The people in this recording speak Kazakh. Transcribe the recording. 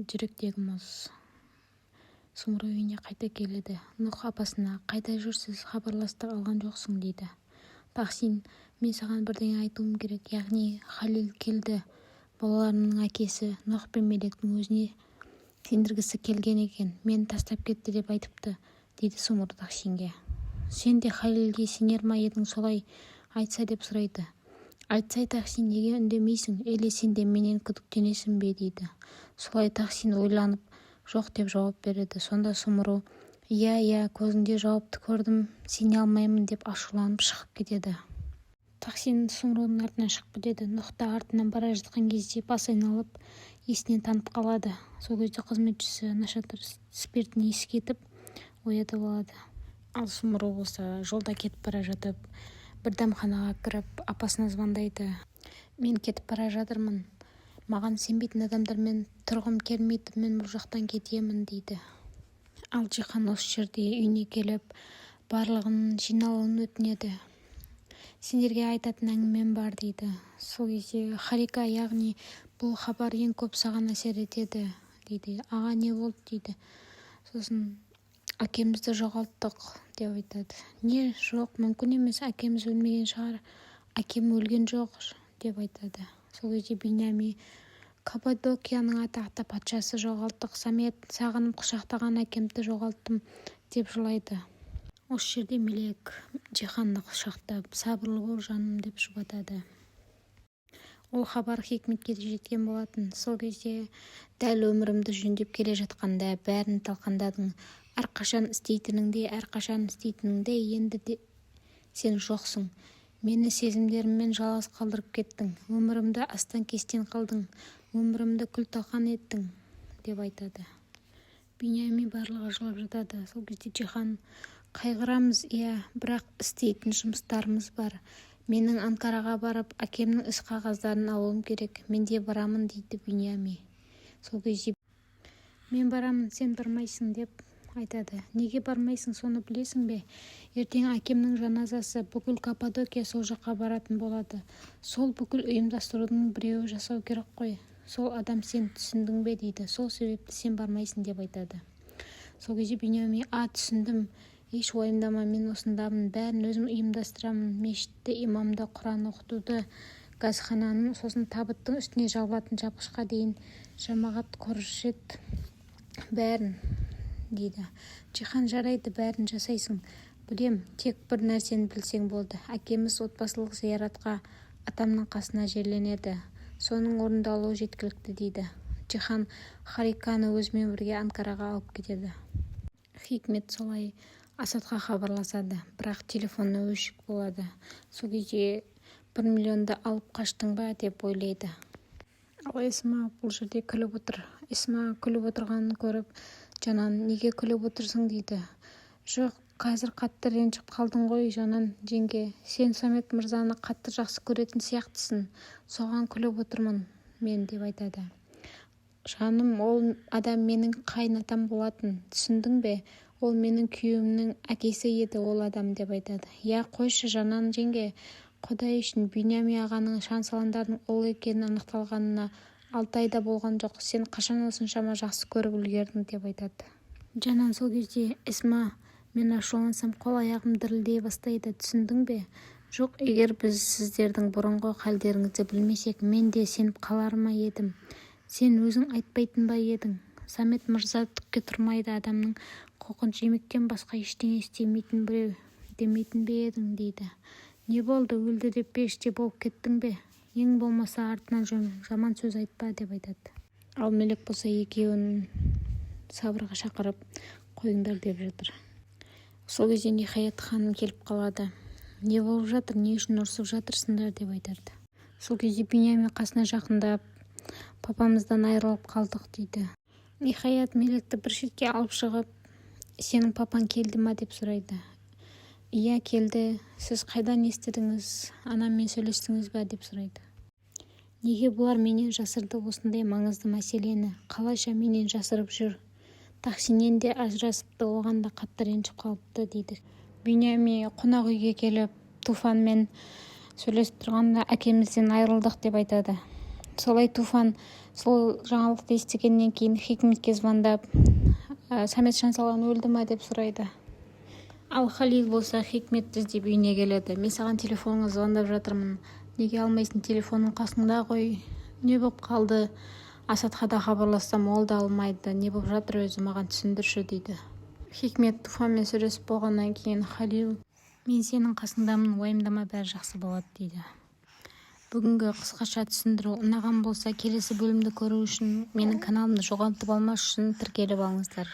Жүректегі мұз. Сумру үйіне қайта келеді. Нұх апасына: қайда жүрсіз, хабарластық алған жоқсың дейді. Тахсин: мен саған бірдеңе айтуым керек, яғни Халил келді. Балаларының әкесі Нұх пен Мелектің өзіне сендіргісі келген екен. Мені тастап кетті деп айтыпты, дейді Сумру Тахсинге. Сен де Халилге сенер ма едің солай айтса деп сұрайды. Айтсай, Тахсин, неге үндемейсің? Или сен де менен күдіктенесің бе дейді. Солай Тахсин ойланып жоқ деп жауап береді. Сонда Сумру: иә, көзіңде жауапты көрдім, сене алмаймын деп ашуланып шығып кетеді. Тахсин Сумрудың артынан шығып кетеді. Нұхта артынан бара жатқан кезде бас айналып есінен танып қалады. Сол кезде қызметшісі нашатыр спиртін иіскетіп оятып алады. Ал Сумру болса жолда кетіп бара жатып бір дәмханаға кіріп апасына звондайды. Мен кетіп бара жатырмын. Маған сенбейтін адамдармен тұрғым келмейді, мен бұл жақтан кетемін дейді. Ал Жихан осы жерде үйіне келіп барлығын жиналуын өтінеді. Сендерге айтатын әңгімем бар дейді. Сол кезде Харика, яғни бұл хабар ең көп саған әсер етеді дейді. Аға, не болды дейді. Сосын әкемізді жоғалттық деп айтады. Не, жоқ, мүмкін емес, әкеміз өлмеген шығар. Әкем өлген жоқ деп айтады. Сол кезде Биньями: Каппадокияның атақты патшасы жоғалттық, Самет, сағынып құшақтаған әкемді жоғалттым деп жылайды. Осы жерде Мелек Жиханды құшақтап: сабырлы бол жаным деп жұбатады. Ол хабар Хикметке де жеткен болатын. Сол кезде дәл өмірімді жөндеп келе жатқанда бәрін талқандадың. Әрқашан істейтініңде, енді де сен жоқсың. Мені сезімдеріммен жалғыз қалдырып кеттің. Өмірімді астан-кестен қылдың. Өмірімді күл-талқан еттің деп айтады. Биньями барлығы жылап жатады. Сол кезде Жихан: қайғырамыз, иә, бірақ істейтін жұмыстарымыз бар. Менің Анкараға барып, әкемнің іс қағаздарын алуым керек. Мен де барамын дейді Биньями. Сол кезде: мен барамын, сен бармайсың деп айтады. Неге бармайсың, соны білесің бе? Ертең әкемнің жаназасы, бүкіл Каппадокия сол жаққа баратын болады. Сол бүкіл ұйымдастырудың біреуі жасау керек қой. Сол адам сен, түсіндің бе дейді. Сол себепті сен бармайсың деп айтады. Сол кезде Биньями: түсіндім. Еш уайымдама, мен осындамын, бәрін өзім ұйымдастырамын. Мешітті, имамды, Құран оқытуды, газхананың, сосын табыттың үстіне жабылатын жапқышқа дейін жамағат, қоршет, бәрін дейді. Жихан: жарайды, бәрін жасайсың. Білем, тек бір нәрсені білсең болды. Әкеміз отбасылық зияратқа атамның қасына жерленеді. Соның орындалуы жеткілікті дейді. Жихан Хариканы өзімен бірге Анкараға алып кетеді. Хикмет солай Асадқа хабарласады, бірақ телефоны өшік болады. Сол кезде 1 миллионды алып қаштың ба деп ойлайды. Ал Эсма бұл жерде күліп отыр. Эсма күліп отырғанын көріп: Жанан, неге күліп отырсың дейді. Жоқ, қазір қатты ренжіп қалдың ғой Жанан жеңге. Сен Самет мырзаны қатты жақсы көретін сияқтысың. Соған күліп отырмын мен деп айтады. Жаным, ол адам менің қайынатам болатын, түсіндің бе? Ол менің күйеуімнің әкесі еді ол адам деп айтады. Я, қойшы Жанан жеңге, Құдай үшін, Биньями ағаның шансаландардың ұлы екені анықталғанына 6 айда болған жоқ. Сен қашан осыншама жақсы көріп үлгердің деп айтады. Жанан сол кезде: Эсма, мен ашулансам қол-аяғым дірілдей бастайды, түсіндің бе? Жоқ, егер біз сіздердің бұрынғы халдеріңізді білмесек, мен де сеніп қалар ма едім? Сен өзің айтпайтын ба едің? Самет мырза түкке тұрмайды, адамның қоқын жемектен басқа ештеңе істемейтін біреу демейтін бе едің дейді. Не болды, өлді деп пеште болып кеттің бе? Ең болмаса артынан жаман сөз айтпа деп айтады. Ал Мелек болса екеуін сабырға шақырып қойыңдар деп жатыр. Сол кезде Нихаят ханым келіп қалады. Не болып жатыр, не үшін ұрсып жатырсыңдар деп айтады. Сол кезде Биньями қасына жақындап: папамыздан айырылып қалдық дейді. Нихаят Мелекті бір шетке алып шығып: сенің папаң келді ма деп сұрайды. Иә, келді. Сіз қайдан естідіңіз? Анаммен сөйлестіңіз бе деп сұрайды. Неге бұлар менен жасырды осындай маңызды мәселені? Қалайша менен жасырып жүр? Тахсиннен де ажырасыпты, оған да қатты ренжіп қалыпты дейді. Биньями қонақ үйге келіп Туфанмен сөйлесіп тұрғанда әкемізден айырылдық деп айтады. Солай Туфан сол жаңалықты естігеннен кейін Хикметке звондап, Самет Шансалған өлді ма деп сұрайды. Ал Халил болса Хикметті іздеп үйіне келеді. Мен саған телефоныңа звондап жатырмын, неге алмайсың, телефонның қасыңда ғой, не боп қалды, Асадқа да хабарлассам ол да алмайды, не боп жатыр өзі, маған түсіндірші дейді. Хикмет Туфанмен сөйлесіп болғаннан кейін Халил, мен сенің қасыңдамын, уайымдама, бәрі жақсы болады дейді. Бүгінгі қысқаша түсіндіру ұнаған болса, келесі бөлімді көру үшін менің каналымды жоғалтып алмас үшін тіркеліп алыңыздар.